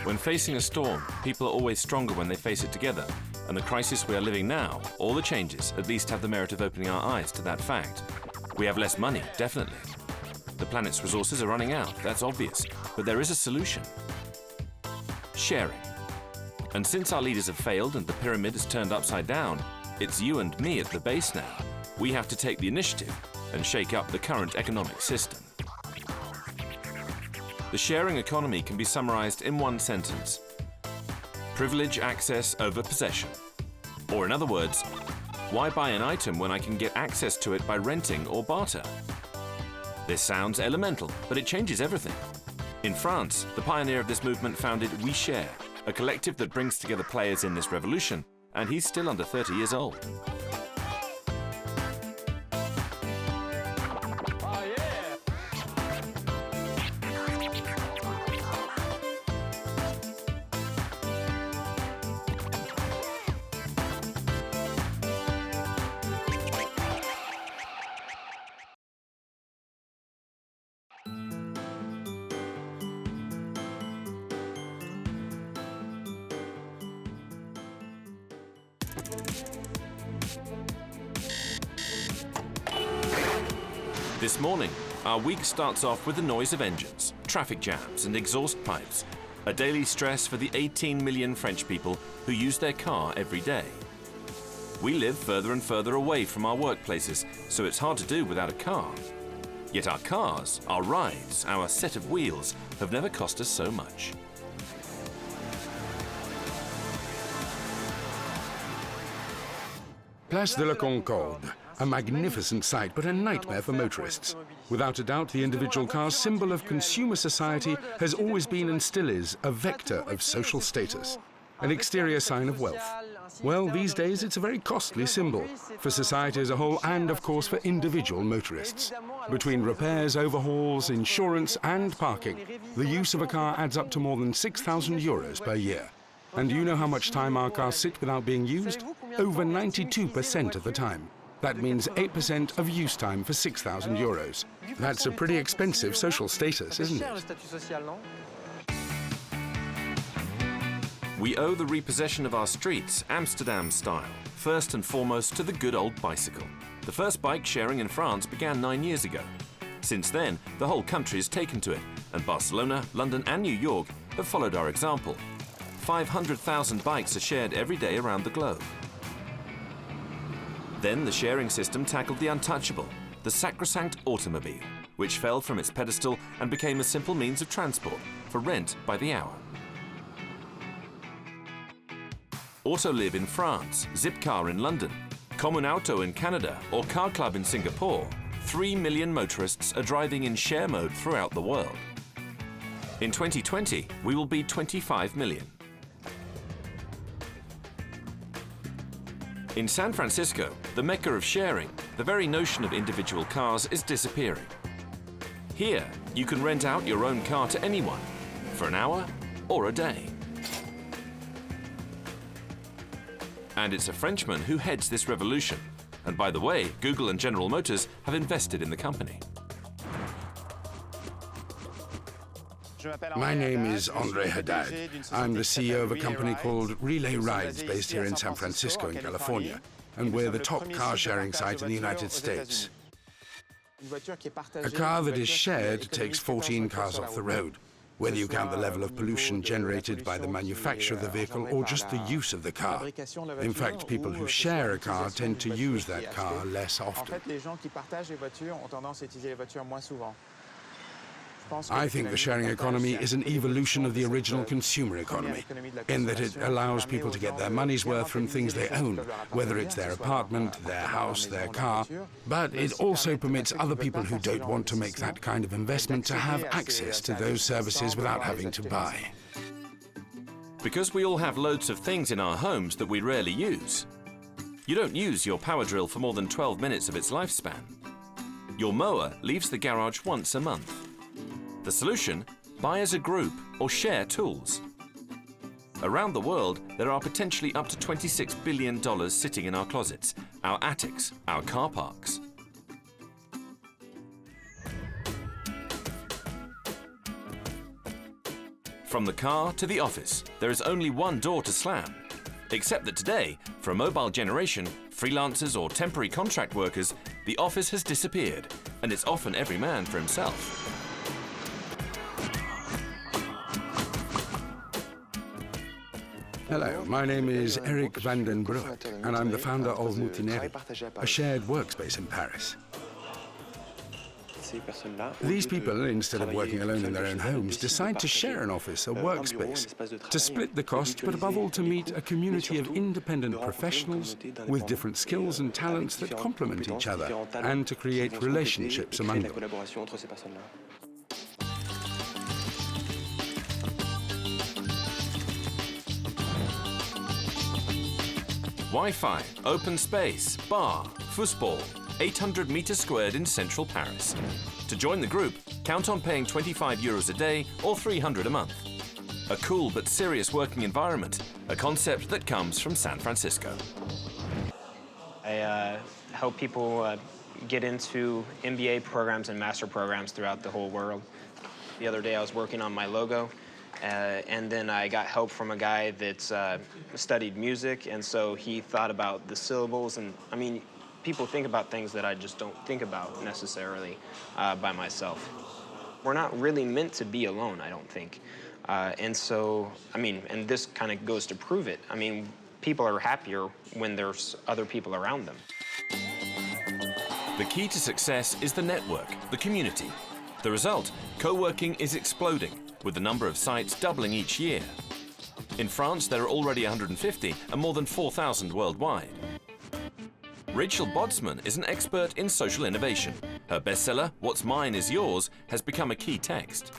When facing a storm, people are always stronger when they face it together. And the crisis we are living now, all the changes, at least have the merit of opening our eyes to that fact. We have less money, definitely. The planet's resources are running out, that's obvious. But there is a solution. Sharing. And since our leaders have failed and the pyramid is turned upside down, it's you and me at the base now. We have to take the initiative and shake up the current economic system. The sharing economy can be summarized in one sentence. Privilege access over possession. Or in other words, why buy an item when I can get access to it by renting or barter? This sounds elemental, but it changes everything. In France, the pioneer of this movement founded WeShare, a collective that brings together players in this revolution, and he's still under 30 years old. This morning, our week starts off with the noise of engines, traffic jams and exhaust pipes, a daily stress for the 18 million French people who use their car every day. We live further and further away from our workplaces, so it's hard to do without a car. Yet our cars, our rides, our set of wheels have never cost us so much. Place de la Concorde, a magnificent sight but a nightmare for motorists. Without a doubt, the individual car's symbol of consumer society has always been and still is a vector of social status, an exterior sign of wealth. Well, these days it's a very costly symbol for society as a whole and, of course, for individual motorists. Between repairs, overhauls, insurance and parking, the use of a car adds up to more than 6,000 euros per year. And do you know how much time our cars sit without being used? Over 92% of the time. That means 8% of use time for 6,000 euros. That's a pretty expensive social status, isn't it? We owe the repossession of our streets, Amsterdam style, first and foremost to the good old bicycle. The first bike sharing in France began 9 years ago. Since then, the whole country has taken to it, and Barcelona, London and New York have followed our example. 500,000 bikes are shared every day around the globe. Then the sharing system tackled the untouchable, the sacrosanct automobile, which fell from its pedestal and became a simple means of transport for rent by the hour. Autoliv in France, Zipcar in London, Common Auto in Canada or Car Club in Singapore, 3 million motorists are driving in share mode throughout the world. In 2020, we will be 25 million. In San Francisco, the mecca of sharing, the very notion of individual cars is disappearing. Here, you can rent out your own car to anyone, for an hour or a day. And it's a Frenchman who heads this revolution. And by the way, Google and General Motors have invested in the company. My name is Andre Haddad. I'm the CEO of a company called RelayRides based here in San Francisco in California, and we're the top car-sharing site in the United States. A car that is shared takes 14 cars off the road, whether you count the level of pollution generated by the manufacture of the vehicle or just the use of the car. In fact, people who share a car tend to use that car less often. I think the sharing economy is an evolution of the original consumer economy, in that it allows people to get their money's worth from things they own, whether it's their apartment, their house, their car, but it also permits other people who don't want to make that kind of investment to have access to those services without having to buy. Because we all have loads of things in our homes that we rarely use. You don't use your power drill for more than 12 minutes of its lifespan. Your mower leaves the garage once a month. The solution? Buy as a group or share tools. Around the world, there are potentially up to $26 billion sitting in our closets, our attics, our car parks. From the car to the office, there is only one door to slam. Except that today, for a mobile generation, freelancers or temporary contract workers, the office has disappeared, and it's often every man for himself. Hello, my name is Eric van den Broek, and I'm the founder of Mutinerie, a shared workspace in Paris. These people, instead of working alone in their own homes, decide to share an office, a workspace, to split the cost, but above all to meet a community of independent professionals with different skills and talents that complement each other, and to create relationships among them. Wi-Fi, open space, bar, football, 800 meters squared in central Paris. To join the group, count on paying €25 a day or $300 a month. A cool but serious working environment, a concept that comes from San Francisco. I help people get into MBA programs and master programs throughout the whole world. The other day I was working on my logo, and then I got help from a guy that studied music, and so he thought about the syllables, and I mean, people think about things that I just don't think about necessarily by myself. We're not really meant to be alone, I don't think. And so, I mean, and this kind of goes to prove it. I mean, people are happier when there's other people around them. The key to success is the network, the community. The result, co-working is exploding, with the number of sites doubling each year. In France, there are already 150 and more than 4,000 worldwide. Rachel Bodsman is an expert in social innovation. Her bestseller, What's Mine is Yours, has become a key text.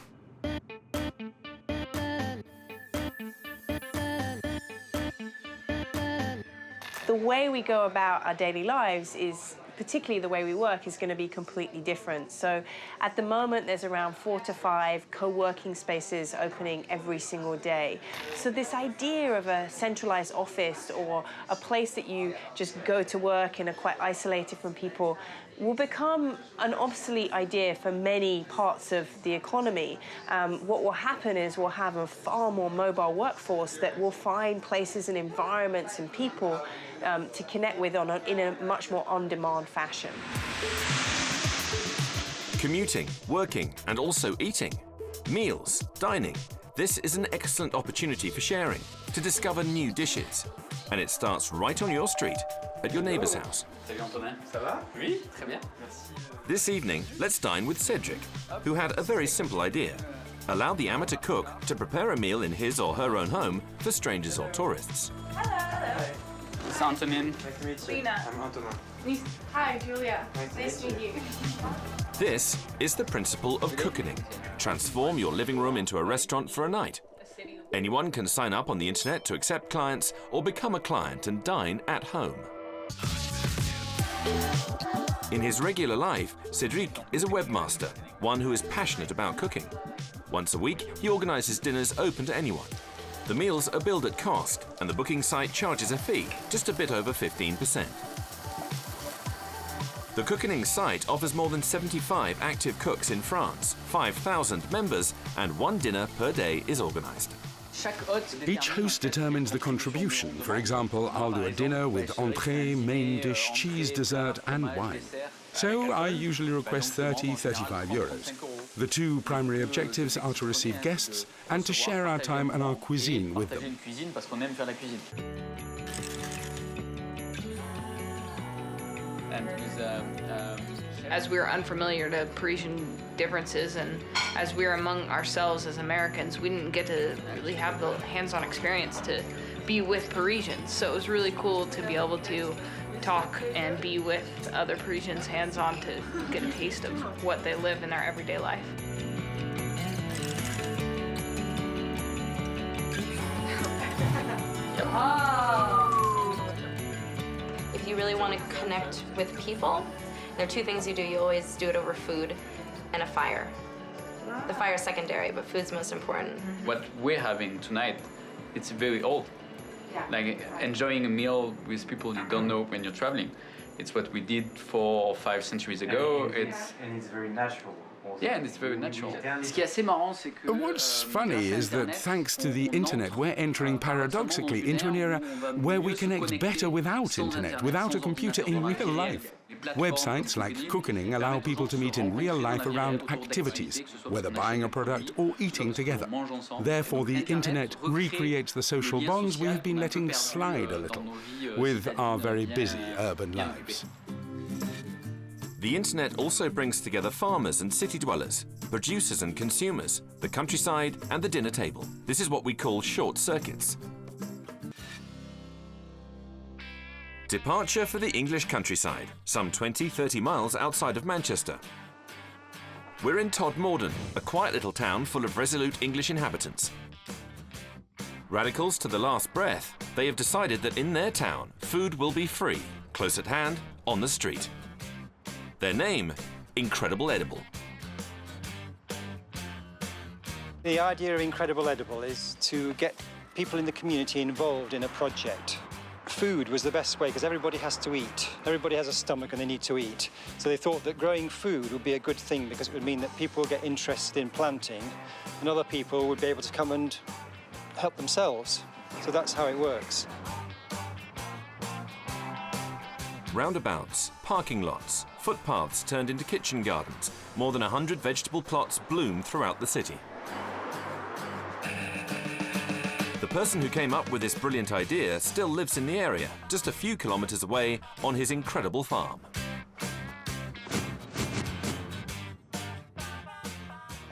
The way we go about our daily lives is, particularly the way we work, is going to be completely different. So at the moment, there's around 4 to 5 co-working spaces opening every single day. So this idea of a centralized office or a place that you just go to work and are quite isolated from people will become an obsolete idea for many parts of the economy. What will happen is we'll have a far more mobile workforce that will find places and environments and people to connect with in a much more on-demand fashion. Commuting, working, and also eating. Meals, dining. This is an excellent opportunity for sharing, to discover new dishes. And it starts right on your street, at your neighbour's house. Salut Antonin. Ça va? Oui, très bien. Merci. This evening, let's dine with Cedric, who had a very simple idea. Allow the amateur cook to prepare a meal in his or her own home for strangers or tourists. Hello. This is Antonin. Nice to meet you. Lena. I'm Antonin. Hi, Julia. Nice to meet you. This is the principle of Cookening. Transform your living room into a restaurant for a night. Anyone can sign up on the internet to accept clients or become a client and dine at home. In his regular life, Cedric is a webmaster, one who is passionate about cooking. Once a week, he organizes dinners open to anyone. The meals are billed at cost, and the booking site charges a fee, just a bit over 15%. The Cookening site offers more than 75 active cooks in France, 5,000 members, and 1 dinner per day is organized. Each host determines the contribution. For example, I'll do a dinner with entrée, main dish, cheese, dessert, and wine. So I usually request 35 euros. The 2 primary objectives are to receive guests and to share our time and our cuisine with them. As we were unfamiliar to Parisian differences, and as we were among ourselves as Americans, we didn't get to really have the hands-on experience to be with Parisians. So it was really cool to be able to talk and be with other Parisians hands-on to get a taste of what they live in their everyday life. If you really want to connect with people, there are 2 things you do. You always do it over food and a fire. The fire is secondary, but food's most important. What we're having tonight, it's very old. Yeah. Like enjoying a meal with people you don't know when you're traveling. It's what we did 4 or 5 centuries ago. And it's very natural also. Yeah, and it's very natural. Ce qui est assez marrant, c'est que, What's funny is that thanks to the internet, we're entering paradoxically into an era where we connect better without internet, without a computer in real life. Websites like Cookening allow people to meet in real life around activities, whether buying a product or eating together. Therefore, the internet recreates the social bonds we've been letting slide a little with our very busy urban lives. The internet also brings together farmers and city dwellers, producers and consumers, the countryside and the dinner table. This is what we call short circuits. Departure for the English countryside, some 20-30 miles outside of Manchester. We're in Todmorden, a quiet little town full of resolute English inhabitants. Radicals to the last breath, they have decided that in their town, food will be free, close at hand, on the street. Their name, Incredible Edible. The idea of Incredible Edible is to get people in the community involved in a project. Food was the best way because everybody has to eat. Everybody has a stomach and they need to eat. So they thought that growing food would be a good thing because it would mean that people would get interested in planting and other people would be able to come and help themselves. So that's how it works. Roundabouts, parking lots, footpaths turned into kitchen gardens. More than 100 vegetable plots bloom throughout the city. The person who came up with this brilliant idea still lives in the area, just a few kilometers away on his incredible farm.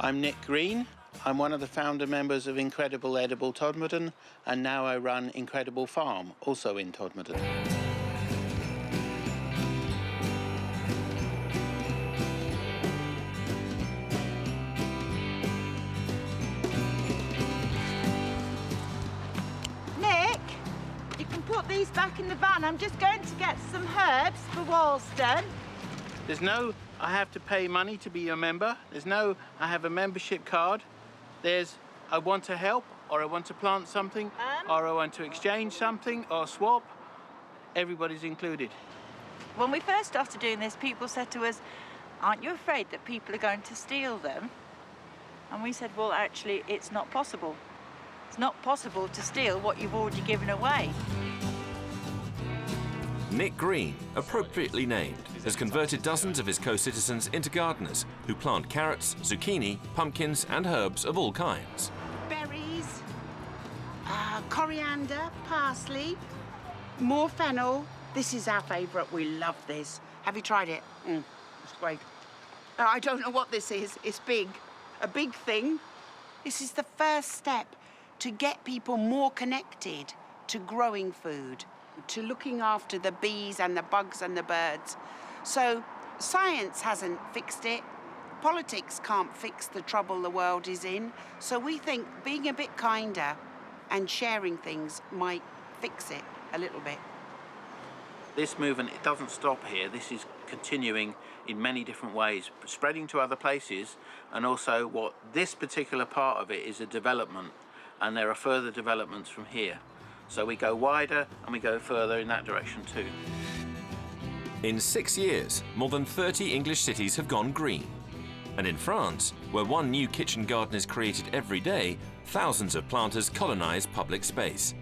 I'm Nick Green. I'm one of the founder members of Incredible Edible Todmorden, and now I run Incredible Farm, also in Todmorden. These back in the van. I'm just going to get some herbs for Walston. There's no, I have to pay money to be a member. There's no, I have a membership card. There's, I want to help, or I want to plant something, or I want to exchange something, or swap. Everybody's included. When we first started doing this, people said to us, aren't you afraid that people are going to steal them? And we said, well, actually, it's not possible. It's not possible to steal what you've already given away. Nick Green, appropriately named, has converted dozens of his co-citizens into gardeners who plant carrots, zucchini, pumpkins and herbs of all kinds. Berries, coriander, parsley, more fennel. This is our favourite. We love this. Have you tried it? It's great. I don't know what this is. It's big. A big thing. This is the first step to get people more connected to growing food, to looking after the bees and the bugs and the birds. So science hasn't fixed it. Politics can't fix the trouble the world is in. So we think being a bit kinder and sharing things might fix it a little bit. This movement, it doesn't stop here. This is continuing in many different ways, spreading to other places, and also what this particular part of it is a development, and there are further developments from here. So we go wider and we go further in that direction too. In 6 years, more than 30 English cities have gone green. And in France, where one new kitchen garden is created every day, thousands of planters colonize public space.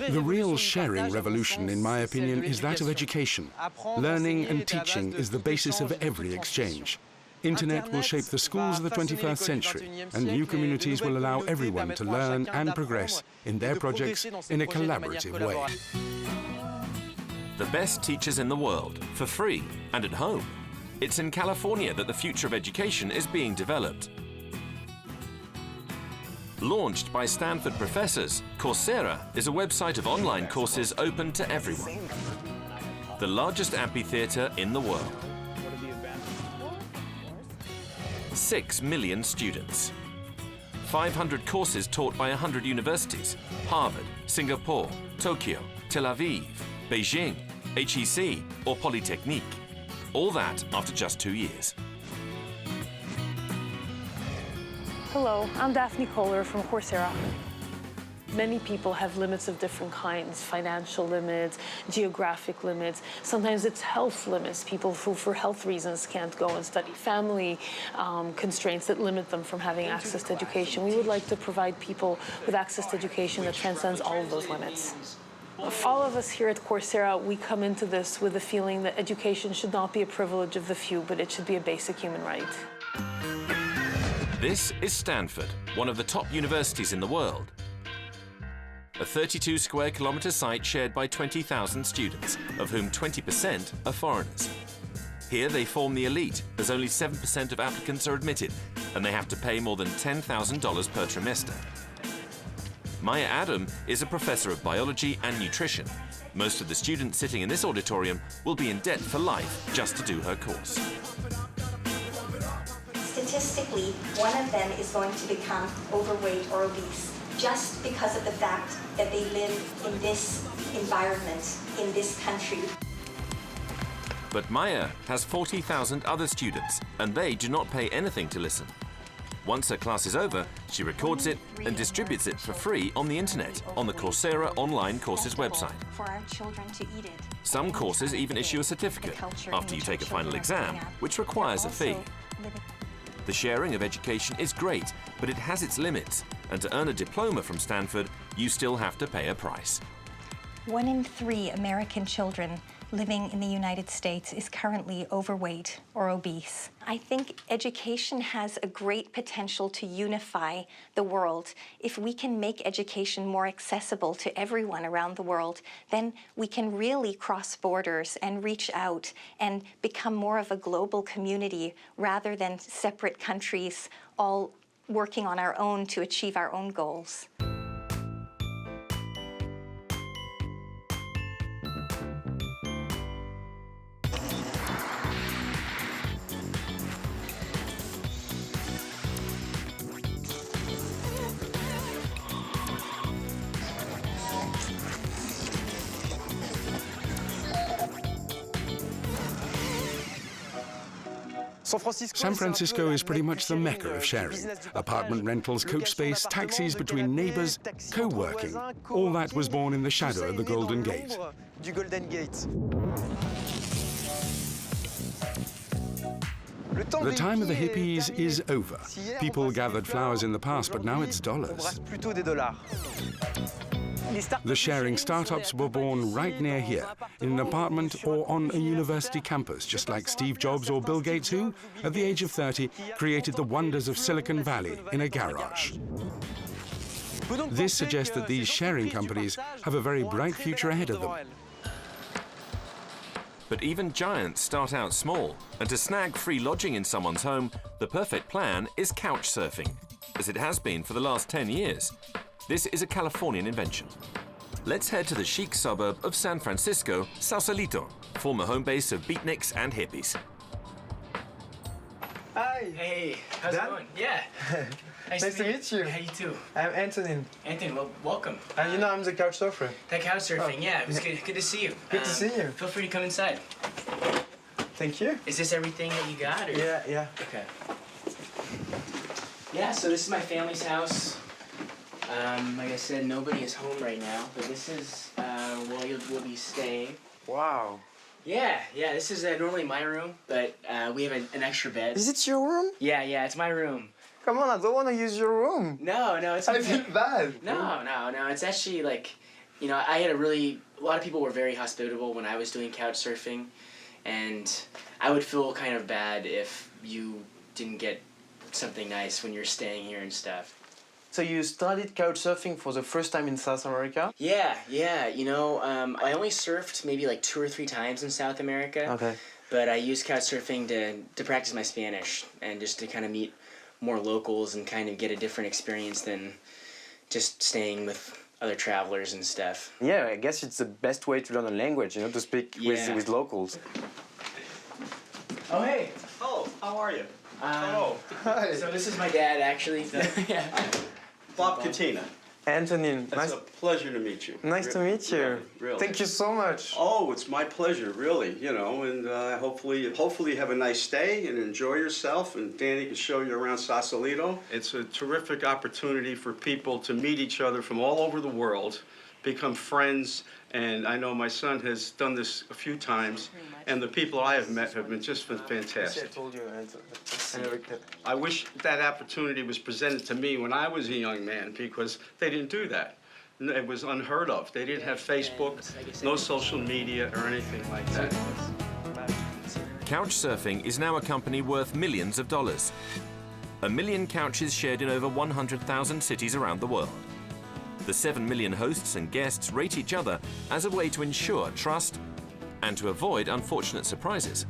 The real sharing revolution, in my opinion, is that of education. Learning and teaching is the basis of every exchange. Internet will shape the schools of the 21st century, and new communities will allow everyone to learn and progress in their projects in a collaborative way. The best teachers in the world, for free and at home. It's in California that the future of education is being developed. Launched by Stanford professors, Coursera is a website of online courses open to everyone. The largest amphitheater in the world. 6 million students. 500 courses taught by 100 universities: Harvard, Singapore, Tokyo, Tel Aviv, Beijing, HEC, or Polytechnique. All that after just 2 years. Hello, I'm Daphne Kohler from Coursera. Many people have limits of different kinds: financial limits, geographic limits. Sometimes it's health limits, people who for health reasons can't go and study, family constraints that limit them from having access to education. We would like to provide people with access to education that transcends all of those limits. All of us here at Coursera, we come into this with the feeling that education should not be a privilege of the few, but it should be a basic human right. This is Stanford, one of the top universities in the world. A 32 square kilometre site shared by 20,000 students, of whom 20% are foreigners. Here they form the elite, as only 7% of applicants are admitted, and they have to pay more than $10,000 per trimester. Maya Adam is a professor of biology and nutrition. Most of the students sitting in this auditorium will be in debt for life just to do her course. Statistically, one of them is going to become overweight or obese just because of the fact that they live in this environment, in this country. But Maya has 40,000 other students, and they do not pay anything to listen. Once her class is over, she records it and distributes it for free on the internet, on the Coursera online courses website. For our children to eat it. Some courses even issue a certificate after you take a final exam, which requires a fee. The sharing of education is great, but it has its limits, and to earn a diploma from Stanford, you still have to pay a price. 1 in 3 American children living in the United States is currently overweight or obese. I think education has a great potential to unify the world. If we can make education more accessible to everyone around the world, then we can really cross borders and reach out and become more of a global community rather than separate countries all working on our own to achieve our own goals. San Francisco is pretty much the mecca of sharing. Apartment rentals, coach space, taxis between neighbors, co-working. All that was born in the shadow of the Golden Gate. The time of the hippies is over. People gathered flowers in the past, but now it's dollars. The sharing startups were born right near here, in an apartment or on a university campus, just like Steve Jobs or Bill Gates, who, at the age of 30, created the wonders of Silicon Valley in a garage. This suggests that these sharing companies have a very bright future ahead of them. But even giants start out small, and to snag free lodging in someone's home, the perfect plan is couchsurfing, as it has been for the last 10 years. This is a Californian invention. Let's head to the chic suburb of San Francisco, Sausalito, former home base of beatniks and hippies. Hi. Hey, how's it going? Yeah. Nice to meet you. Hey, you too. I'm Antonin. Anthony, well, welcome. And you know I'm the couchsurfer. That couchsurfing, yeah. It was good to see you. Good to see you. Feel free to come inside. Thank you. Is this everything that you got? Or? Yeah. Okay. Yeah, so this is my family's house. Like I said, nobody is home right now, but this is where we'll be staying. Wow. Yeah, this is normally my room, but we have an extra bed. Is it your room? Yeah, it's my room. Come on, I don't want to use your room. No, it's okay. I feel bad. No, it's actually like, I had a lot of people were very hospitable when I was doing couch surfing, and I would feel kind of bad if you didn't get something nice when you're staying here and stuff. So you started couchsurfing for the first time in South America? Yeah. I only surfed maybe like 2 or 3 times in South America. Okay. But I used couchsurfing to practice my Spanish and just to kind of meet more locals and kind of get a different experience than just staying with other travelers and stuff. Yeah, I guess it's the best way to learn a language, to speak with locals. Oh, hey. Oh, how are you? Hello. Hi. So this is my dad, actually. Yeah. Bob Katina. Anthony, It's a pleasure to meet you. Nice to meet you. Really. Thank you so much. Oh, it's my pleasure, really. You know, and hopefully you have a nice stay and enjoy yourself. And Danny can show you around Sausalito. It's a terrific opportunity for people to meet each other from all over the world, become friends. And I know my son has done this a few times, and the people I have met have been just fantastic. I told you. I wish that opportunity was presented to me when I was a young man, because they didn't do that. It was unheard of. They didn't have Facebook, no social media or anything like that. Couchsurfing is now a company worth millions of dollars. 1 million couches shared in over 100,000 cities around the world. The 7 million hosts and guests rate each other as a way to ensure trust and to avoid unfortunate surprises.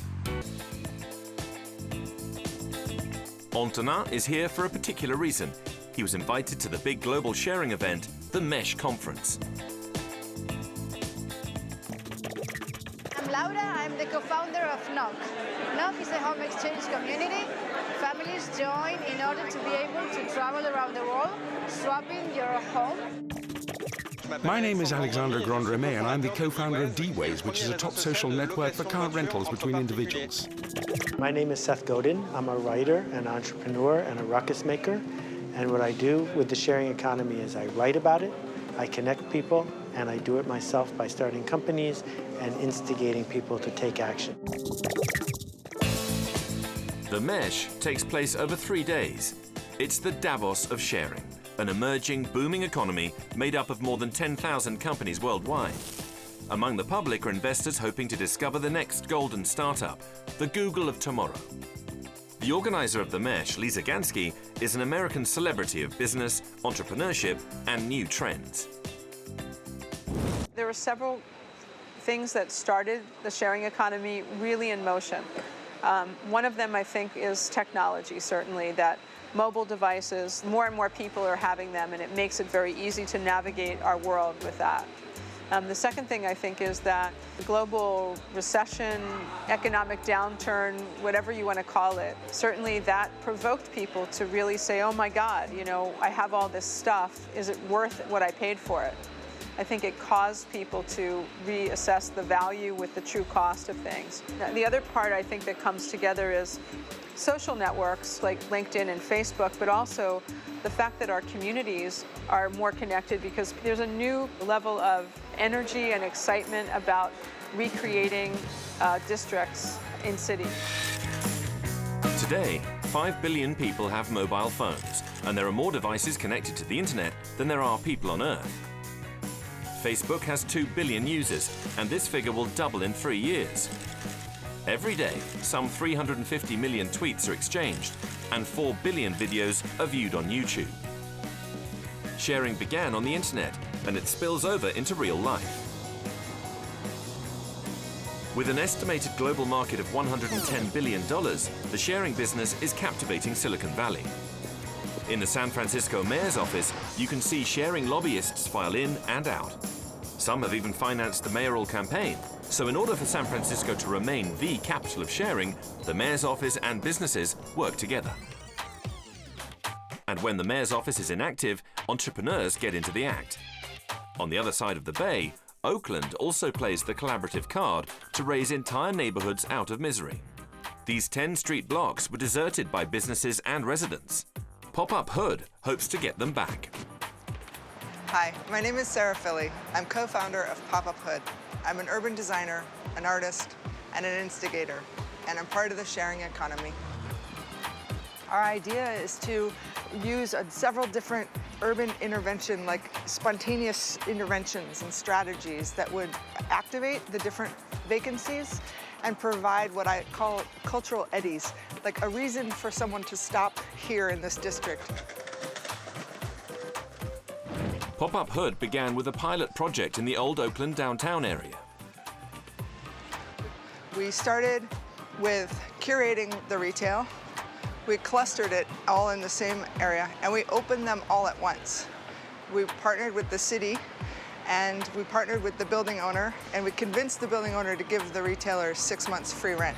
Antonin is here for a particular reason. He was invited to the big global sharing event, the Mesh Conference. I'm Laura, I'm the co-founder of NOC. NOC is a home exchange community. Families join in order to be able to travel around the world, swapping your home. My name is Alexandre Grandremé, and I'm the co-founder of D-Ways, which is a top social network for car rentals between individuals. My name is Seth Godin. I'm a writer, an entrepreneur, and a ruckus maker. And what I do with the sharing economy is I write about it, I connect people, and I do it myself by starting companies and instigating people to take action. The Mesh takes place over 3 days. It's the Davos of sharing, an emerging, booming economy made up of more than 10,000 companies worldwide. Among the public are investors hoping to discover the next golden startup, the Google of tomorrow. The organizer of the Mesh, Lisa Gansky, is an American celebrity of business, entrepreneurship, and new trends. There were several things that started the sharing economy really in motion. One of them, I think, is technology, certainly, that mobile devices, more and more people are having them, and it makes it very easy to navigate our world with that. The second thing, I think, is that the global recession, economic downturn, whatever you want to call it, certainly that provoked people to really say, oh my God, you know, I have all this stuff. Is it worth what I paid for it? I think it caused people to reassess the value with the true cost of things. The other part, I think, that comes together is social networks like LinkedIn and Facebook, but also the fact that our communities are more connected because there's a new level of energy and excitement about recreating districts in cities. Today, 5 billion people have mobile phones, and there are more devices connected to the internet than there are people on Earth. Facebook has 2 billion users, and this figure will double in 3 years. Every day, some 350 million tweets are exchanged, and 4 billion videos are viewed on YouTube. Sharing began on the internet, and it spills over into real life. With an estimated global market of $110 billion, the sharing business is captivating Silicon Valley. In the San Francisco mayor's office, you can see sharing lobbyists file in and out. Some have even financed the mayoral campaign. So in order for San Francisco to remain the capital of sharing, the mayor's office and businesses work together. And when the mayor's office is inactive, entrepreneurs get into the act. On the other side of the bay, Oakland also plays the collaborative card to raise entire neighborhoods out of misery. These 10 street blocks were deserted by businesses and residents. Pop-Up Hood hopes to get them back. Hi, my name is Sarah Philly. I'm co-founder of Pop-Up Hood. I'm an urban designer, an artist, and an instigator, and I'm part of the sharing economy. Our idea is to use several different urban intervention, like spontaneous interventions and strategies that would activate the different vacancies and provide what I call cultural eddies, like a reason for someone to stop here in this district. Pop-Up Hood began with a pilot project in the old Oakland downtown area. We started with curating the retail. We clustered it all in the same area, and we opened them all at once. We partnered with the city, and we partnered with the building owner, and we convinced the building owner to give the retailer 6 months free rent.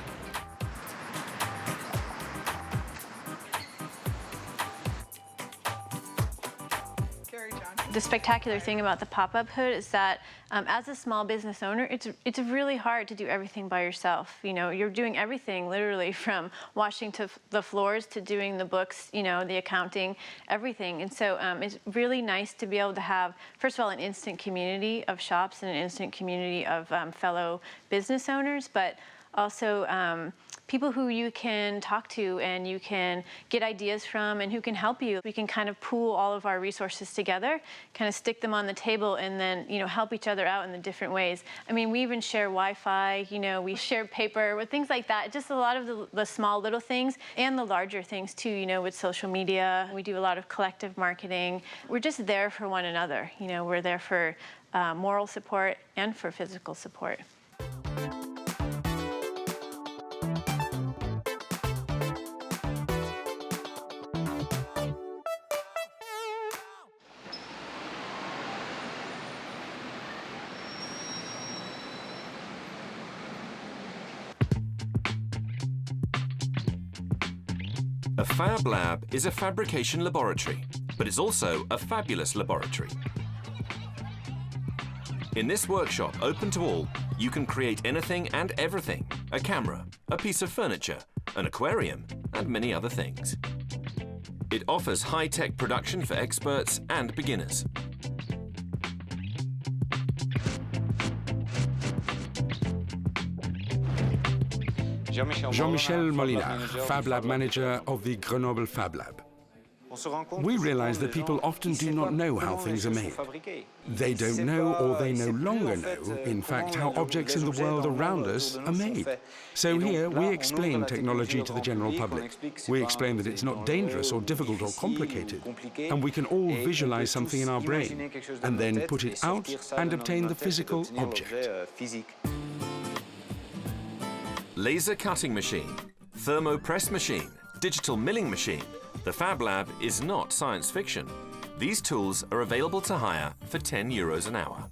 The spectacular thing about the pop-up hood is that as a small business owner, it's really hard to do everything by yourself. You know, you're doing everything literally from washing to the floors to doing the books, you know, the accounting, everything. And so it's really nice to be able to have, first of all, an instant community of shops and an instant community of fellow business owners, but also people who you can talk to and you can get ideas from and who can help you. We can kind of pool all of our resources together, kind of stick them on the table and then, you know, help each other out in the different ways. I mean, we even share Wi-Fi, you know, we share paper, with things like that. Just a lot of the small little things and the larger things too, you know, with social media. We do a lot of collective marketing. We're just there for one another. You know, we're there for moral support and for physical support. A Fab Lab is a fabrication laboratory, but it's also a fabulous laboratory. In this workshop, open to all, you can create anything and everything: a camera, a piece of furniture, an aquarium, and many other things. It offers high-tech production for experts and beginners. Jean-Michel Molinard, Fab Lab manager of the Grenoble Fab Lab. We realize that people often do not know how things are made. They don't know, or they no longer know, in fact, how objects in the world around us are made. So here, we explain technology to the general public. We explain that it's not dangerous or difficult or complicated, and we can all visualize something in our brain, and then put it out and obtain the physical object. Laser cutting machine, thermopress machine, digital milling machine. The Fab Lab is not science fiction. These tools are available to hire for €10 an hour.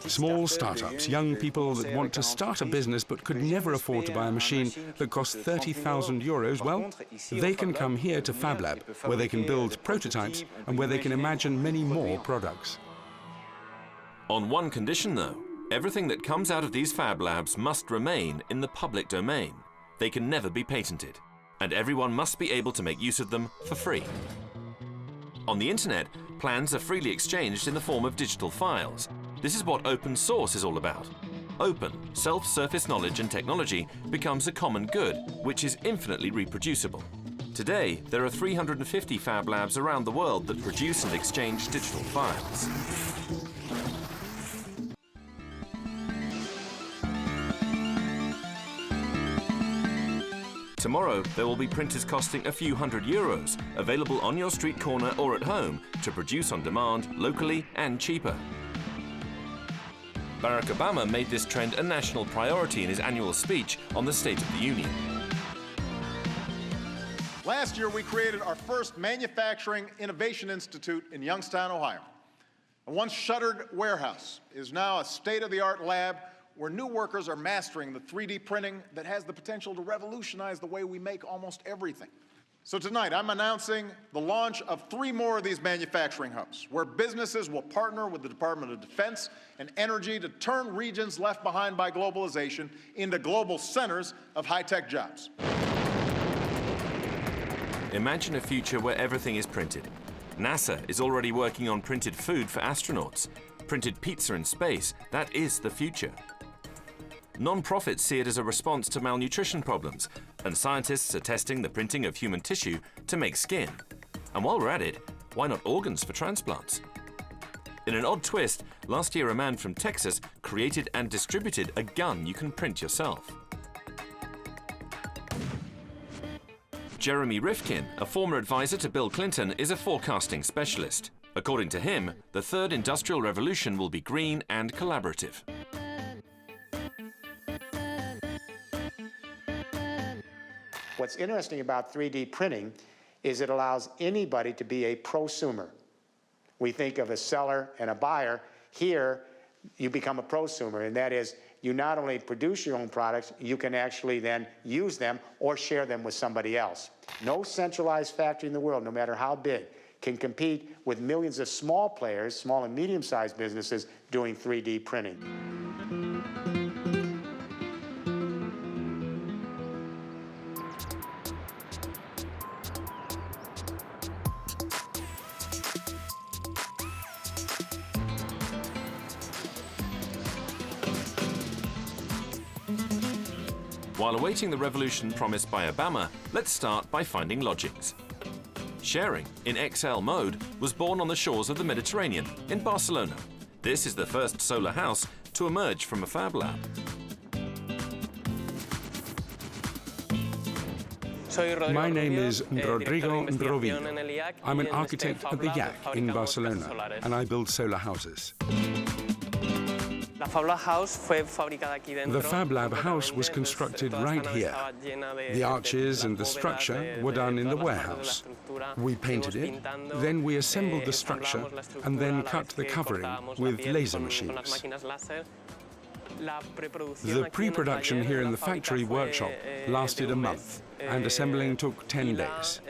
Small startups, young people that want to start a business but could never afford to buy a machine that costs €30,000, well, they can come here to Fab Lab, where they can build prototypes and where they can imagine many more products. On one condition, though: everything that comes out of these Fab Labs must remain in the public domain. They can never be patented, and everyone must be able to make use of them for free. On the internet, plans are freely exchanged in the form of digital files. This is what open source is all about. Open, self-surface knowledge and technology becomes a common good, which is infinitely reproducible. Today, there are 350 Fab Labs around the world that produce and exchange digital files. Tomorrow, there will be printers costing a few €100, available on your street corner or at home to produce on demand, locally and cheaper. Barack Obama made this trend a national priority in his annual speech on the State of the Union. Last year, we created our first Manufacturing Innovation Institute in Youngstown, Ohio. A once shuttered warehouse is now a state-of-the-art lab where new workers are mastering the 3D printing that has the potential to revolutionize the way we make almost everything. So tonight, I'm announcing the launch of 3 more of these manufacturing hubs, where businesses will partner with the Department of Defense and Energy to turn regions left behind by globalization into global centers of high-tech jobs. Imagine a future where everything is printed. NASA is already working on printed food for astronauts. Printed pizza in space, that is the future. Non-profits see it as a response to malnutrition problems, and scientists are testing the printing of human tissue to make skin. And while we're at it, why not organs for transplants? In an odd twist, last year a man from Texas created and distributed a gun you can print yourself. Jeremy Rifkin, a former advisor to Bill Clinton, is a forecasting specialist. According to him, the third industrial revolution will be green and collaborative. What's interesting about 3D printing is it allows anybody to be a prosumer. We think of a seller and a buyer. Here, you become a prosumer, and that is, you not only produce your own products, you can actually then use them or share them with somebody else. No centralized factory in the world, no matter how big, can compete with millions of small players, small and medium-sized businesses doing 3D printing. While awaiting the revolution promised by Obama, let's start by finding lodgings. Sharing, in XL mode, was born on the shores of the Mediterranean, in Barcelona. This is the first solar house to emerge from a Fab Lab. My name is Rodrigo Rovino. I'm an architect at the Yak in Barcelona, and I build solar houses. The Fab Lab house was constructed right here. The arches and the structure were done in the warehouse. We painted it, then we assembled the structure, and then cut the covering with laser machines. The pre-production here in the factory workshop lasted a month, and assembling took 10 days.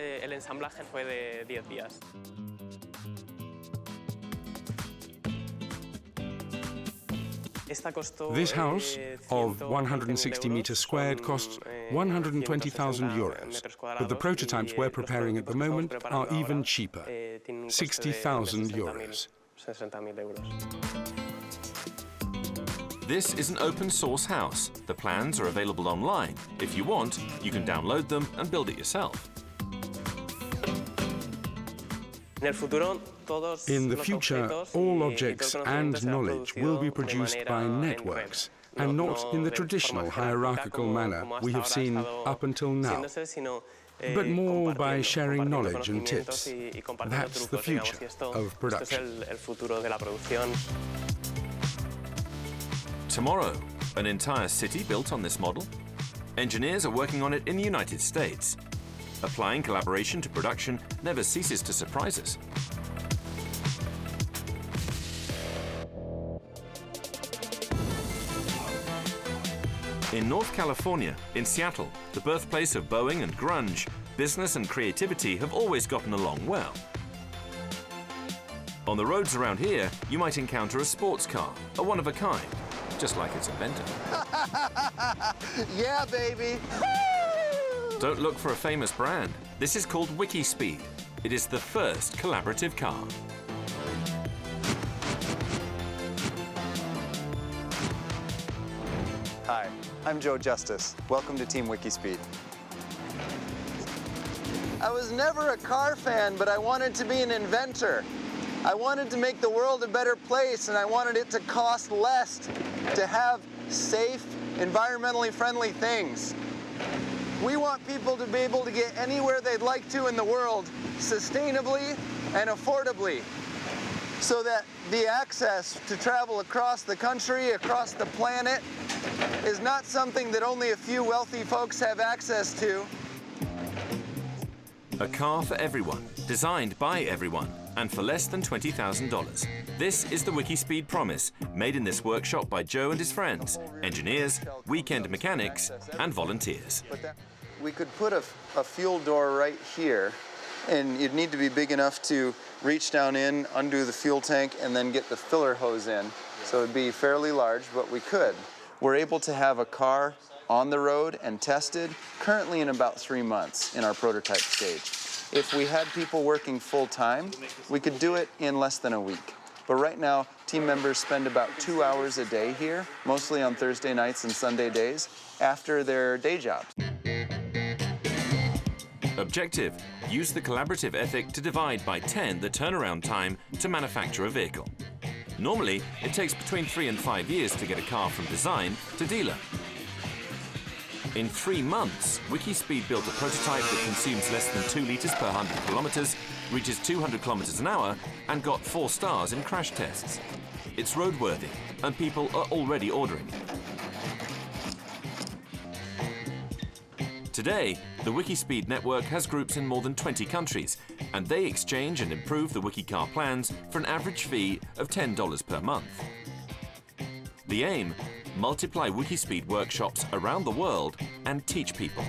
This house, of 160 meters squared, costs 120,000 euros, but the prototypes we're preparing at the moment are even cheaper, 60,000 euros. This is an open source house. The plans are available online. If you want, you can download them and build it yourself. In the future, all objects and knowledge will be produced by networks, and not in the traditional hierarchical manner we have seen up until now, but more by sharing knowledge and tips. That's the future of production. Tomorrow, an entire city built on this model? Engineers are working on it in the United States. Applying collaboration to production never ceases to surprise us. In North California, in Seattle, the birthplace of Boeing and grunge, business and creativity have always gotten along well. On the roads around here, you might encounter a sports car, a one-of-a-kind, just like its inventor. Yeah, baby! Don't look for a famous brand. This is called WikiSpeed. It is the first collaborative car. Hi, I'm Joe Justice. Welcome to Team WikiSpeed. I was never a car fan, but I wanted to be an inventor. I wanted to make the world a better place, and I wanted it to cost less, to have safe, environmentally friendly things. We want people to be able to get anywhere they'd like to in the world sustainably and affordably, so that the access to travel across the country, across the planet, is not something that only a few wealthy folks have access to. A car for everyone, designed by everyone, and for less than $20,000. This is the WikiSpeed promise, made in this workshop by Joe and his friends, engineers, weekend mechanics, and volunteers. We could put a fuel door right here, and you'd need to be big enough to reach down in, undo the fuel tank, and then get the filler hose in. So it'd be fairly large, but we could. We're able to have a car on the road and tested currently in about 3 months in our prototype stage. If we had people working full-time, we could do it in less than a week. But right now, team members spend about 2 hours a day here, mostly on Thursday nights and Sunday days, after their day jobs. Objective: use the collaborative ethic to divide by 10 the turnaround time to manufacture a vehicle. Normally, it takes between 3 and 5 years to get a car from design to dealer. In 3 months, WikiSpeed built a prototype that consumes less than 2 liters per 100 kilometers, reaches 200 kilometers an hour, and got 4 stars in crash tests. It's roadworthy, and people are already ordering. Today, the WikiSpeed network has groups in more than 20 countries, and they exchange and improve the WikiCar plans for an average fee of $10 per month. The aim: multiply WikiSpeed workshops around the world and teach people.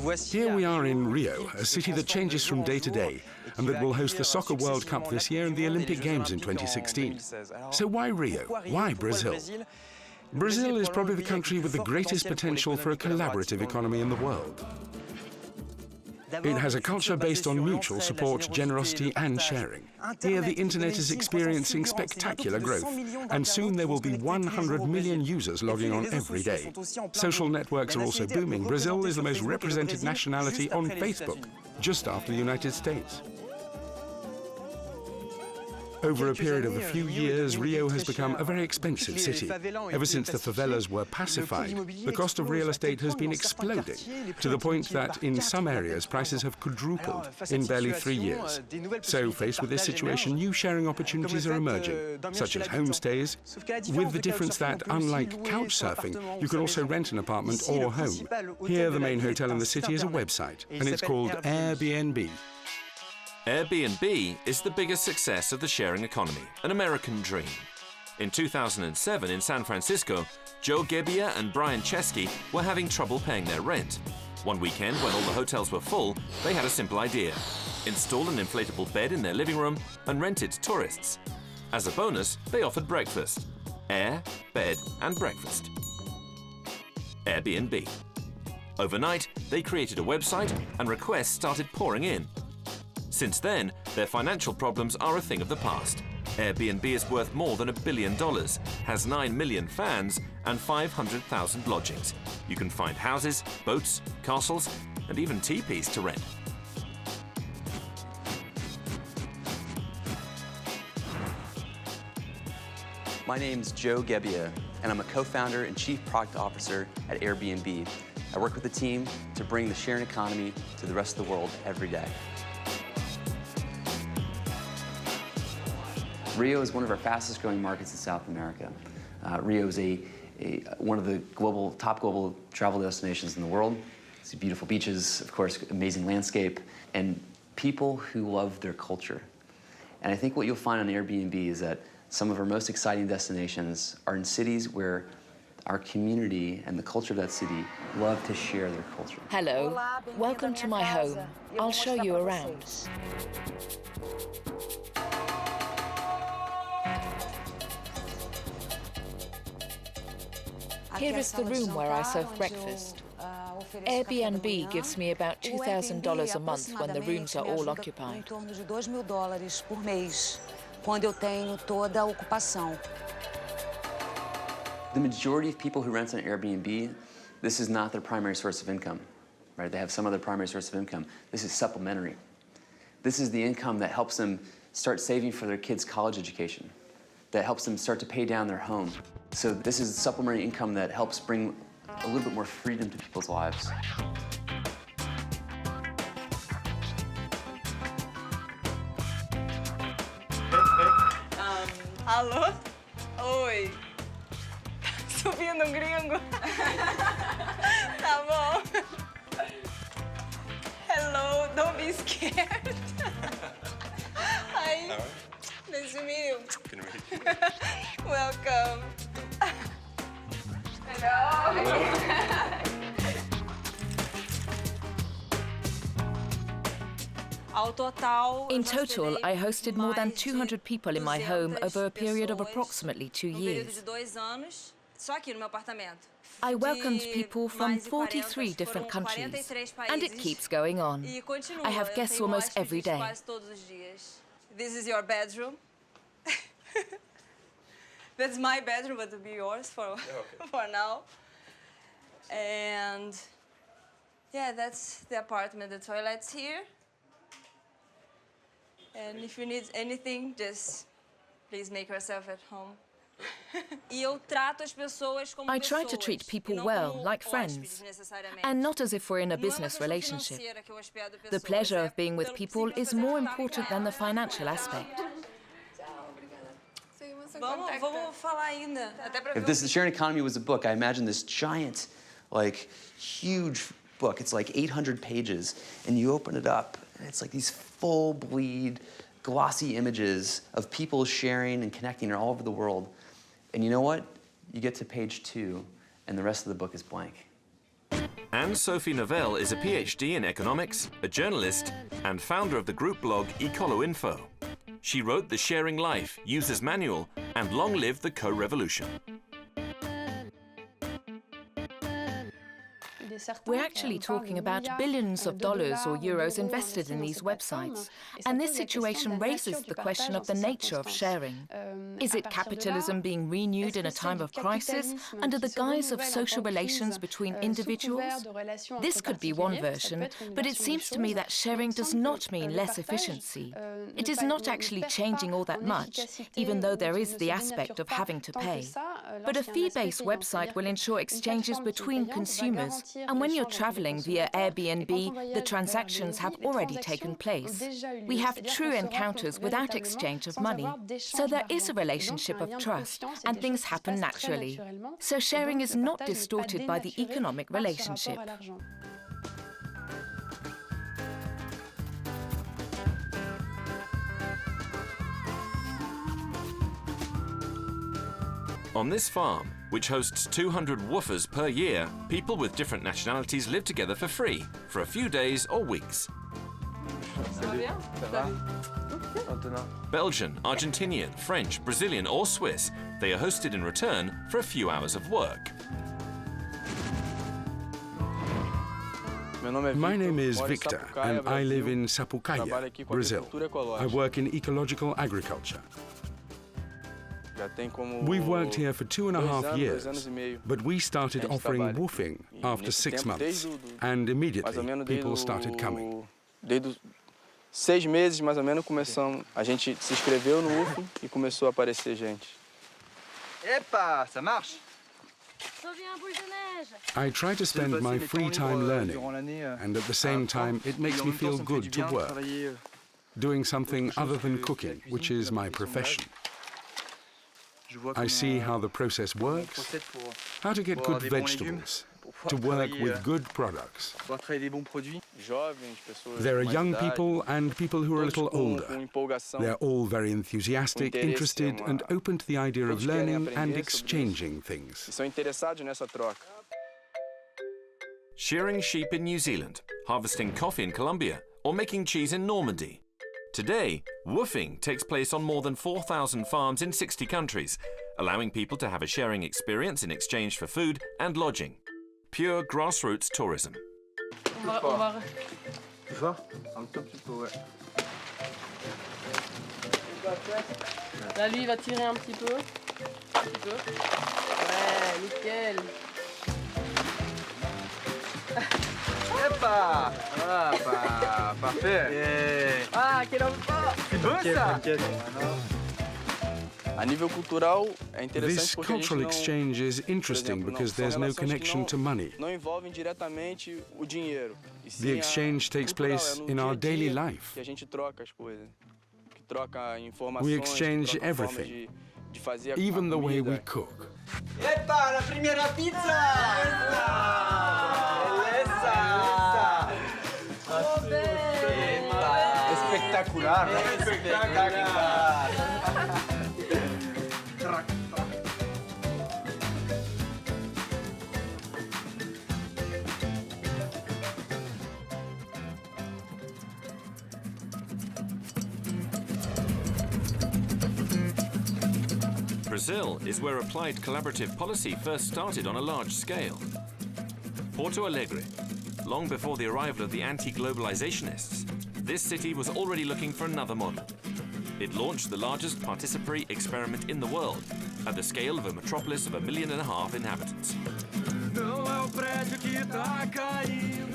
Here we are in Rio, a city that changes from day to day, and that will host the Soccer World Cup this year and the Olympic Games in 2016. So why Rio? Why Brazil? Brazil is probably the country with the greatest potential for a collaborative economy in the world. It has a culture based on mutual support, generosity and sharing. Here the internet is experiencing spectacular growth, and soon there will be 100 million users logging on every day. Social networks are also booming. Brazil is the most represented nationality on Facebook, just after the United States. Over a period of a few years, Rio has become a very expensive city. Ever since the favelas were pacified, the cost of real estate has been exploding, to the point that in some areas prices have quadrupled in barely 3 years. So, faced with this situation, new sharing opportunities are emerging, such as homestays, with the difference that, unlike Couchsurfing, you can also rent an apartment or home. Here, the main hotel in the city is a website, and it's called Airbnb. Airbnb is the biggest success of the sharing economy, an American dream. In 2007 in San Francisco, Joe Gebbia and Brian Chesky were having trouble paying their rent. One weekend, when all the hotels were full, they had a simple idea: install an inflatable bed in their living room and rent it to tourists. As a bonus, they offered breakfast. Air, bed and breakfast. Airbnb. Overnight, they created a website and requests started pouring in. Since then, their financial problems are a thing of the past. Airbnb is worth more than $1 billion, has 9 million fans, and 500,000 lodgings. You can find houses, boats, castles, and even teepees to rent. My name's Joe Gebbia, and I'm a co-founder and chief product officer at Airbnb. I work with the team to bring the sharing economy to the rest of the world every day. Rio is one of our fastest growing markets in South America. Rio is one of the top global travel destinations in the world. It's beautiful beaches, of course, amazing landscape, and people who love their culture. And I think what you'll find on Airbnb is that some of our most exciting destinations are in cities where our community and the culture of that city love to share their culture. Hello, welcome to my home. I'll show you around. Here is the room where I serve breakfast. Airbnb gives me about $2,000 a month when the rooms are all occupied. The majority of people who rent on Airbnb, this is not their primary source of income, right? They have some other primary source of income. This is supplementary. This is the income that helps them start saving for their kids' college education, that helps them start to pay down their home. So this is supplementary income that helps bring a little bit more freedom to people's lives. Alô? Oi. Subindo gringo. Tá bom. Hello, don't be scared. Hi. Nice to meet you. Good to meet you. Welcome. In total, I hosted more than 200 people in my home over a period of approximately 2 years. I welcomed people from 43 different countries, and it keeps going on. I have guests almost every day. This is your bedroom. That's my bedroom, but it'll be yours for now. And yeah, that's the apartment. The toilet's here. And if you need anything, just please make yourself at home. I try to treat people well, like friends, and not as if we're in a business relationship. The pleasure of being with people is more important than the financial aspect. If this sharing economy was a book, I imagine this giant, huge book. It's like 800 pages, and you open it up, and it's like these full-bleed, glossy images of people sharing and connecting all over the world. And you know what? You get to page 2, and the rest of the book is blank. Anne-Sophie Novelle is a PhD in economics, a journalist, and founder of the group blog Ecolo-Info. She wrote the Sharing Life User's Manual and Long Live the Co-Revolution. We're actually talking about billions of dollars or euros invested in these websites, and this situation raises the question of the nature of sharing. Is it capitalism being renewed in a time of crisis under the guise of social relations between individuals? This could be one version, but it seems to me that sharing does not mean less efficiency. It is not actually changing all that much, even though there is the aspect of having to pay. But a fee-based website will ensure exchanges between consumers, and when you're traveling via Airbnb, the transactions have already taken place. We have true encounters without exchange of money. So there is a relationship of trust, and things happen naturally. So sharing is not distorted by the economic relationship. On this farm, which hosts 200 woofers per year, people with different nationalities live together for free, for a few days or weeks. Belgian, Argentinian, French, Brazilian or Swiss, they are hosted in return for a few hours of work. My name is Victor, and I live in Sapucaia, Brazil. I work in ecological agriculture. We've worked here for 2.5 years, but we started offering woofing after 6 months, and immediately people started coming. Desde 6 meses, mais ou menos, a gente se inscreveu no woofing e começou a aparecer gente. Epa, ça marche. I try to spend my free time learning, and at the same time it makes me feel good to work, doing something other than cooking, which is my profession. I see how the process works, how to get good vegetables, to work with good products. There are young people and people who are a little older. They're all very enthusiastic, interested, and open to the idea of learning and exchanging things. Shearing sheep in New Zealand, harvesting coffee in Colombia, or making cheese in Normandy. Today, woofing takes place on more than 4,000 farms in 60 countries, allowing people to have a sharing experience in exchange for food and lodging. Pure grassroots tourism. Un tout petit peu, ouais. Là, lui, il va tirer un petit peu. Un petit peu. Ouais, nickel. Epa! Ah, bah, parfait! Yeah. Ah, quel enfant! C'est bon ça! This cultural exchange is interesting because there's no connection to money. The exchange takes place in our daily life. We exchange everything, even the way we cook. Epa, la primera pizza! Espectacular, ¿no? Espectacular. Brazil is where applied collaborative policy first started on a large scale. Porto Alegre, long before the arrival of the anti-globalizationists, this city was already looking for another model. It launched the largest participatory experiment in the world at the scale of a metropolis of 1.5 million inhabitants.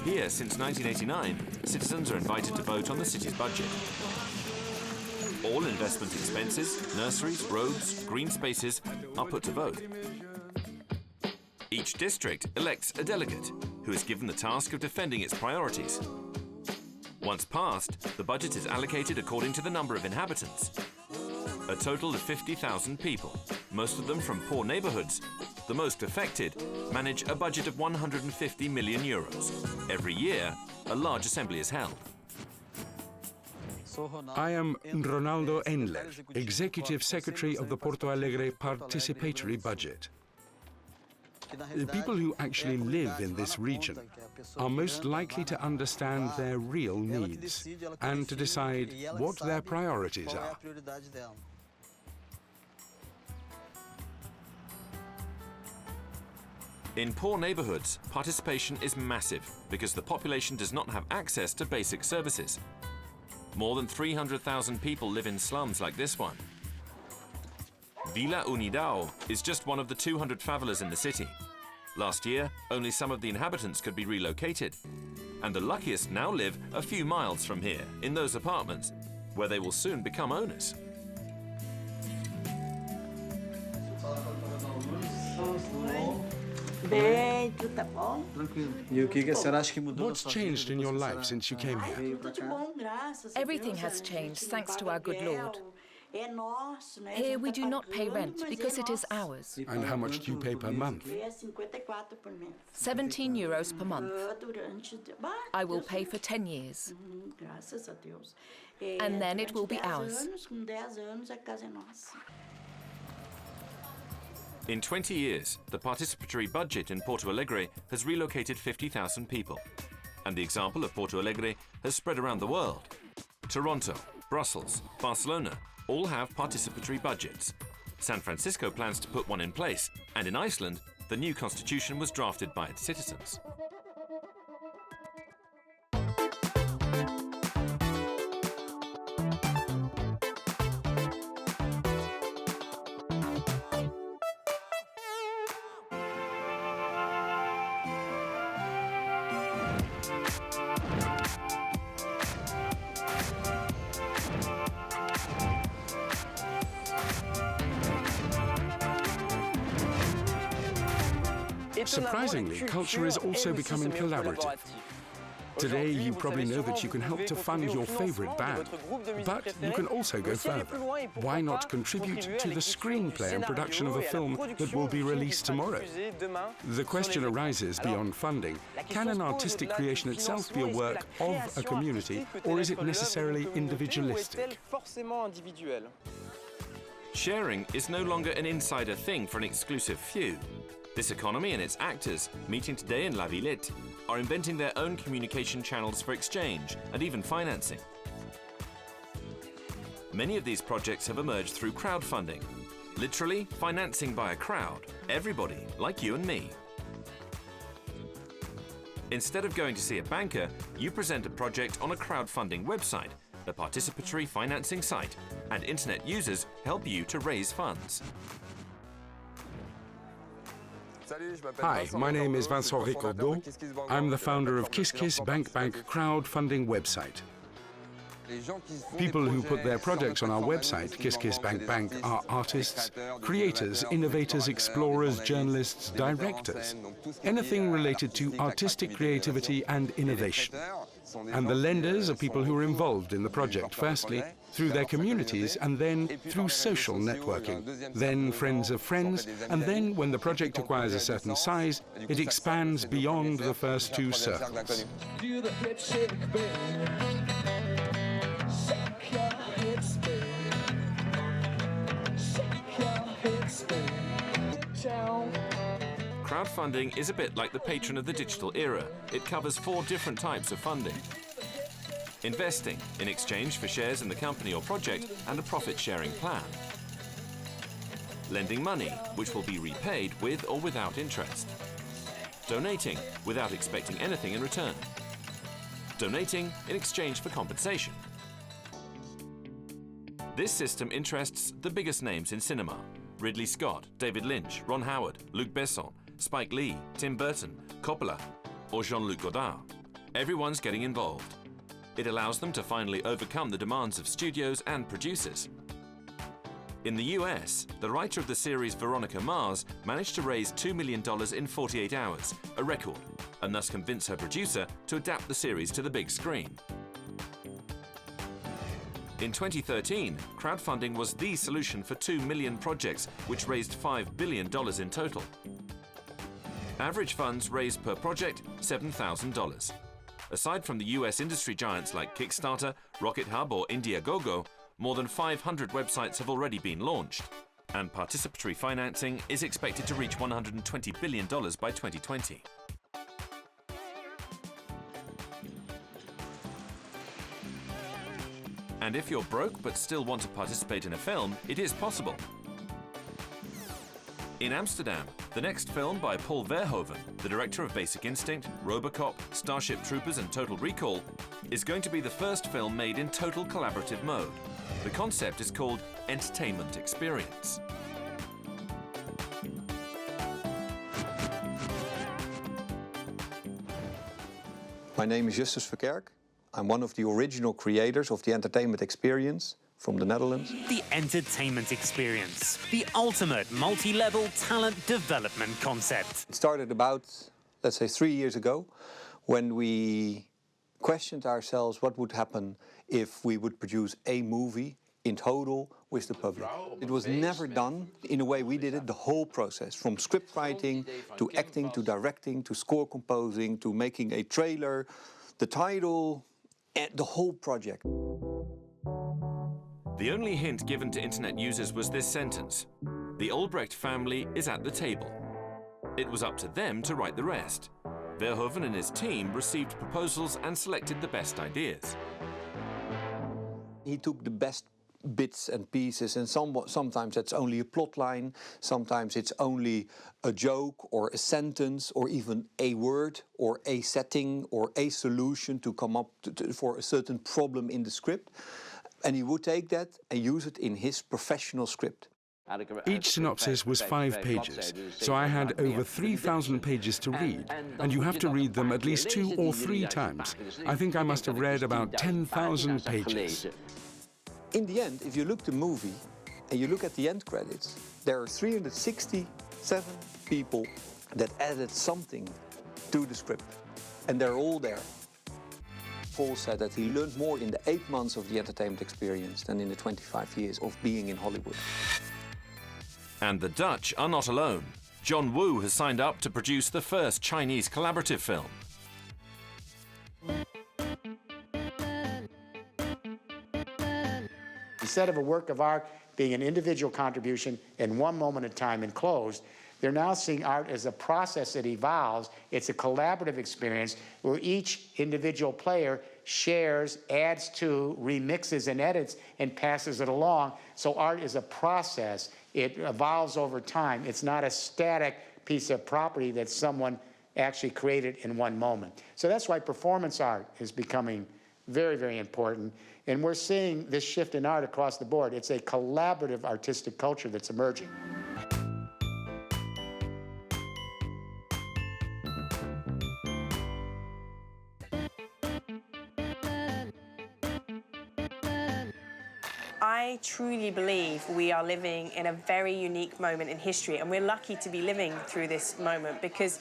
Here, since 1989, citizens are invited to vote on the city's budget. All investment expenses, nurseries, roads, green spaces are put to vote. Each district elects a delegate who is given the task of defending its priorities. Once passed, the budget is allocated according to the number of inhabitants. A total of 50,000 people, most of them from poor neighborhoods, the most affected, manage a budget of 150 million euros. Every year, a large assembly is held. I am Ronaldo Enler, Executive Secretary of the Porto Alegre Participatory Budget. People who actually live in this region are most likely to understand their real needs and to decide what their priorities are. In poor neighborhoods, participation is massive because the population does not have access to basic services. More than 300,000 people live in slums like this one. Vila Unidao is just one of the 200 favelas in the city. Last year, only some of the inhabitants could be relocated. And the luckiest now live a few miles from here, in those apartments, where they will soon become owners. What's changed in your life since you came here? Everything has changed thanks to our good Lord. Here we do not pay rent because it is ours. And how much do you pay per month? 17 euros per month. I will pay for 10 years. And then it will be ours. In 20 years, the participatory budget in Porto Alegre has relocated 50,000 people. And the example of Porto Alegre has spread around the world. Toronto, Brussels, Barcelona all have participatory budgets. San Francisco plans to put one in place, and in Iceland, the new constitution was drafted by its citizens. Surprisingly, culture is also becoming collaborative. Today, you probably know that you can help to fund your favorite band, but you can also go further. Why not contribute to the screenplay and production of a film that will be released tomorrow? The question arises beyond funding. Can an artistic creation itself be a work of a community, or is it necessarily individualistic? Sharing is no longer an insider thing for an exclusive few. This economy and its actors, meeting today in La Villette, are inventing their own communication channels for exchange and even financing. Many of these projects have emerged through crowdfunding, literally financing by a crowd, everybody like you and me. Instead of going to see a banker, you present a project on a crowdfunding website, a participatory financing site, and internet users help you to raise funds. Hi, my name is Vincent Ricordeau. I'm the founder of KissKissBankBank crowdfunding website. People who put their projects on our website, KissKissBankBank, are artists, creators, innovators, explorers, journalists, directors. Anything related to artistic creativity and innovation. And the lenders are people who are involved in the project, firstly, through their communities, and then through social networking, then friends of friends, and then when the project acquires a certain size, it expands beyond the first two circles. Crowdfunding is a bit like the patron of the digital era. It covers 4 different types of funding. Investing, in exchange for shares in the company or project and a profit-sharing plan. Lending money, which will be repaid with or without interest. Donating, without expecting anything in return. Donating in exchange for compensation. This system interests the biggest names in cinema. Ridley Scott, David Lynch, Ron Howard, Luc Besson, Spike Lee, Tim Burton, Coppola, or Jean-Luc Godard. Everyone's getting involved. It allows them to finally overcome the demands of studios and producers. In the US, the writer of the series Veronica Mars managed to raise $2 million in 48 hours, a record, and thus convince her producer to adapt the series to the big screen. In 2013, crowdfunding was the solution for 2 million projects, which raised $5 billion in total. Average funds raised per project, $7,000. Aside from the US industry giants like Kickstarter, Rocket Hub or Indiegogo, more than 500 websites have already been launched. And participatory financing is expected to reach $120 billion by 2020. And if you're broke but still want to participate in a film, it is possible. In Amsterdam, the next film by Paul Verhoeven, the director of Basic Instinct, RoboCop, Starship Troopers and Total Recall, is going to be the first film made in total collaborative mode. The concept is called entertainment experience. My name is Justus Verkerk. I'm one of the original creators of the entertainment experience from the Netherlands. The entertainment experience, the ultimate multi-level talent development concept. It started about, let's say, 3 years ago, when we questioned ourselves what would happen if we would produce a movie in total with the public. It was never done in a way we did it, the whole process, from script writing to acting to directing to score composing to making a trailer, the title, and the whole project. The only hint given to internet users was this sentence: the Albrecht family is at the table. It was up to them to write the rest. Verhoeven and his team received proposals and selected the best ideas. He took the best bits and pieces, and sometimes that's only a plot line, sometimes it's only a joke or a sentence or even a word or a setting or a solution to come up for a certain problem in the script. And he would take that and use it in his professional script. Each synopsis was 5 pages, so I had over 3,000 pages to read, and you have to read them at least 2 or 3 times. I think I must have read about 10,000 pages. In the end, if you look at the movie and you look at the end credits, there are 367 people that added something to the script, and they're all there. Paul said that he learned more in the 8 months of the entertainment experience than in the 25 years of being in Hollywood. And the Dutch are not alone. John Woo has signed up to produce the first Chinese collaborative film. Instead of a work of art being an individual contribution in one moment in time and closed, they're now seeing art as a process that evolves. It's a collaborative experience where each individual player shares, adds to, remixes and edits and passes it along. So art is a process. It evolves over time. It's not a static piece of property that someone actually created in one moment. So that's why performance art is becoming very, very important. And we're seeing this shift in art across the board. It's a collaborative artistic culture that's emerging. I truly believe we are living in a very unique moment in history, and we're lucky to be living through this moment because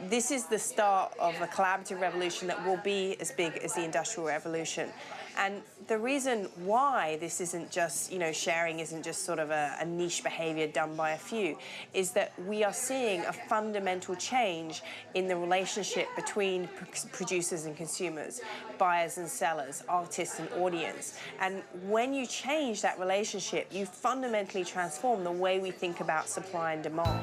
this is the start of a collaborative revolution that will be as big as the Industrial Revolution. And the reason why this isn't just, sharing isn't just sort of a niche behavior done by a few, is that we are seeing a fundamental change in the relationship between producers and consumers, buyers and sellers, artists and audience. And when you change that relationship, you fundamentally transform the way we think about supply and demand.